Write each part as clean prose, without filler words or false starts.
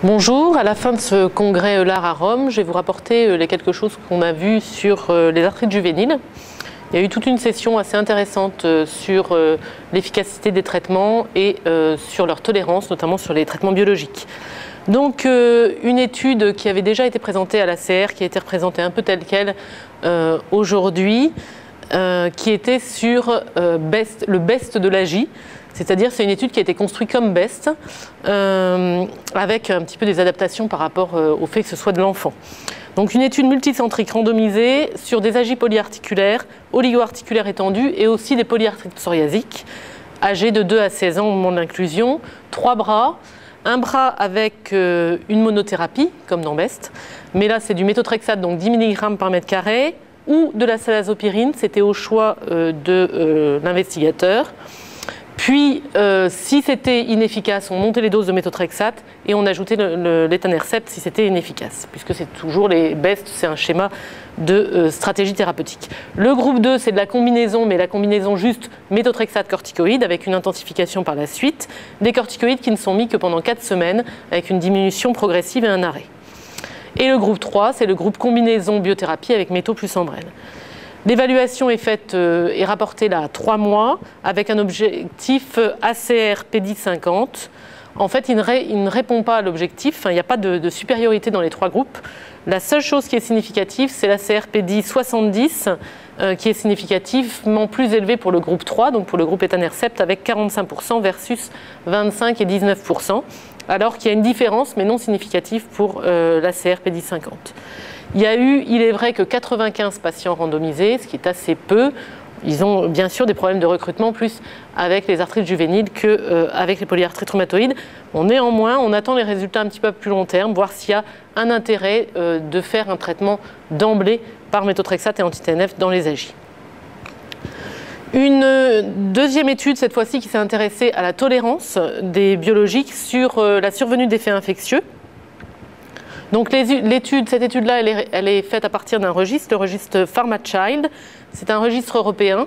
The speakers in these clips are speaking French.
Bonjour, à la fin de ce congrès EULAR à Rome, je vais vous rapporter les quelque chose qu'on a vu sur les arthrites juvéniles. Il y a eu toute une session assez intéressante sur l'efficacité des traitements et sur leur tolérance, notamment sur les traitements biologiques. Donc une étude qui avait déjà été présentée à l'ACR, qui a été représentée un peu telle qu'elle aujourd'hui, qui était sur le BEST de l'AGI. C'est-à-dire c'est une étude qui a été construite comme BEST, avec un petit peu des adaptations par rapport au fait que ce soit de l'enfant. Donc une étude multicentrique randomisée sur des AGI polyarticulaires, oligo-articulaires étendus et aussi des polyarthrites psoriasiques, âgés de 2 à 16 ans au moment de l'inclusion, 3 bras, un bras avec une monothérapie, comme dans BEST, mais là c'est du méthotrexate, donc 10 mg par mètre carré, ou de la salazopyrine, c'était au choix de l'investigateur. Puis, si c'était inefficace, on montait les doses de méthotrexate et on ajoutait l'étanercept si c'était inefficace, puisque c'est toujours les BEST, c'est un schéma de stratégie thérapeutique. Le groupe 2, c'est de la combinaison, mais la combinaison juste méthotrexate-corticoïde avec une intensification par la suite, des corticoïdes qui ne sont mis que pendant 4 semaines avec une diminution progressive et un arrêt. Et le groupe 3, c'est le groupe combinaison biothérapie avec métho plus Ambrelle. L'évaluation est faite et rapportée là à 3 mois avec un objectif ACR PEDI50. En fait, il ne répond pas à l'objectif, il n'y a pas de supériorité dans les 3 groupes. La seule chose qui est significative, c'est l'ACR PEDI70 qui est significativement plus élevé pour le groupe 3, donc pour le groupe étanercept avec 45% versus 25 et 19%, alors qu'il y a une différence mais non significative pour l'ACR PEDI50. Il y a eu, il est vrai, que 95 patients randomisés, ce qui est assez peu. Ils ont bien sûr des problèmes de recrutement, plus avec les arthrites juvéniles qu'avec les polyarthrites rhumatoïdes. Néanmoins, on attend les résultats un petit peu plus long terme, voir s'il y a un intérêt de faire un traitement d'emblée par méthotrexate et anti-TNF dans les AGI. Une deuxième étude, cette fois-ci, qui s'est intéressée à la tolérance des biologiques sur la survenue d'effets infectieux. Donc cette étude-là, elle est faite à partir d'un registre, le registre PharmaChild. C'est un registre européen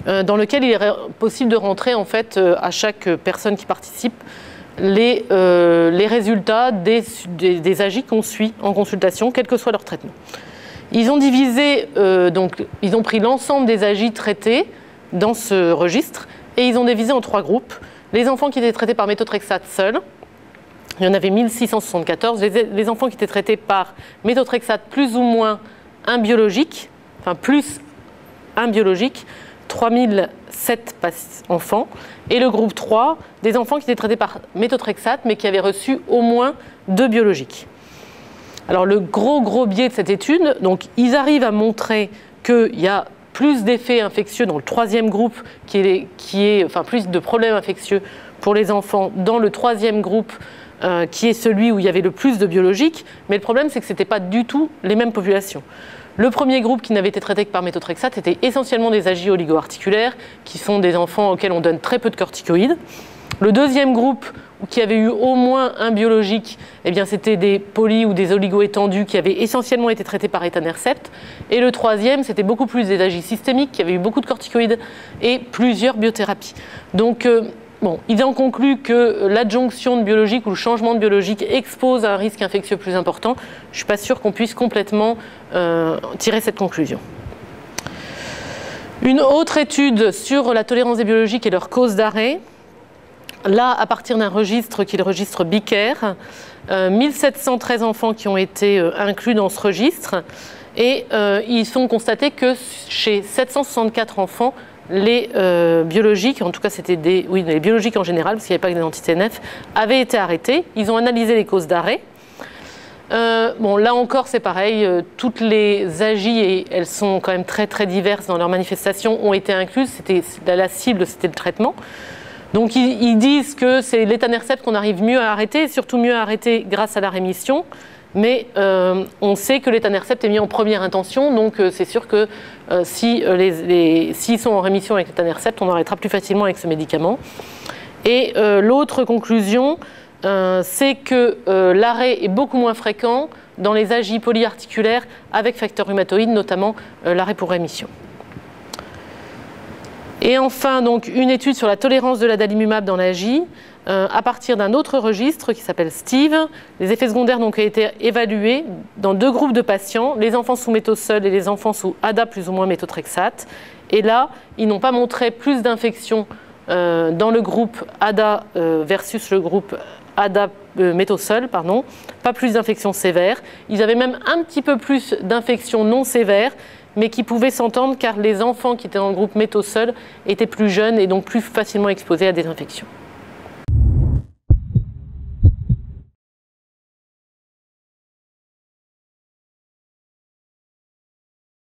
dans lequel il est possible de rentrer en fait à chaque personne qui participe les résultats des AGI qu'on suit en consultation, quel que soit leur traitement. Ils ont divisé, donc ils ont pris l'ensemble des AGI traités dans ce registre et ils ont divisé en 3 groupes. Les enfants qui étaient traités par méthotrexate seuls. Il y en avait 1674. Les enfants qui étaient traités par méthotrexate plus ou moins un biologique, enfin plus un biologique, 3007 enfants. Et le groupe 3, des enfants qui étaient traités par méthotrexate mais qui avaient reçu au moins 2 biologiques. Alors le gros biais de cette étude, donc ils arrivent à montrer qu'il y a plus d'effets infectieux dans le 3e groupe, enfin plus de problèmes infectieux pour les enfants dans le 3e groupe, qui est celui où il y avait le plus de biologiques, mais le problème c'est que ce n'était pas du tout les mêmes populations. Le premier groupe qui n'avait été traité que par méthotrexate était essentiellement des AGI oligo-articulaires, qui sont des enfants auxquels on donne très peu de corticoïdes. Le deuxième groupe qui avait eu au moins un biologique, eh bien c'était des poly ou des oligo-étendus qui avaient essentiellement été traités par étanercept. Et le troisième, c'était beaucoup plus des AGI systémiques qui avaient eu beaucoup de corticoïdes et plusieurs biothérapies. Donc bon, ils en concluent que l'adjonction de biologique ou le changement de biologique expose à un risque infectieux plus important. Je ne suis pas sûre qu'on puisse complètement tirer cette conclusion. Une autre étude sur la tolérance des biologiques et leurs causes d'arrêt. Là, à partir d'un registre qui est le registre BICARE, 1713 enfants qui ont été inclus dans ce registre. Et ils sont constatés que chez 764 enfants, les biologiques, en tout cas c'était les biologiques en général, parce qu'il n'y avait pas que des anti-TNF, avaient été arrêtés. Ils ont analysé les causes d'arrêt. Bon, là encore c'est pareil, toutes les AGI, et elles sont quand même très diverses dans leurs manifestations, ont été incluses. La cible, c'était le traitement. Donc ils disent que c'est l'étanercept qu'on arrive mieux à arrêter, et surtout mieux à arrêter grâce à la rémission. Mais on sait que l'étanercept est mis en première intention, donc c'est sûr que s'ils sont en rémission avec l'étanercept, on arrêtera plus facilement avec ce médicament. Et l'autre conclusion, c'est que l'arrêt est beaucoup moins fréquent dans les AGI polyarticulaires avec facteur rhumatoïde, notamment l'arrêt pour rémission. Et enfin, donc, une étude sur la tolérance de l'adalimumab dans l'AGI. à partir d'un autre registre qui s'appelle STEVE. Les effets secondaires ont été évalués dans 2 groupes de patients, les enfants sous méthosol et les enfants sous ADA plus ou moins méthotrexate. Et là, ils n'ont pas montré plus d'infections dans le groupe ADA versus le groupe ADA méthosol, pardon, pas plus d'infections sévères. Ils avaient même un petit peu plus d'infections non sévères, mais qui pouvaient s'entendre car les enfants qui étaient dans le groupe méthosol étaient plus jeunes et donc plus facilement exposés à des infections.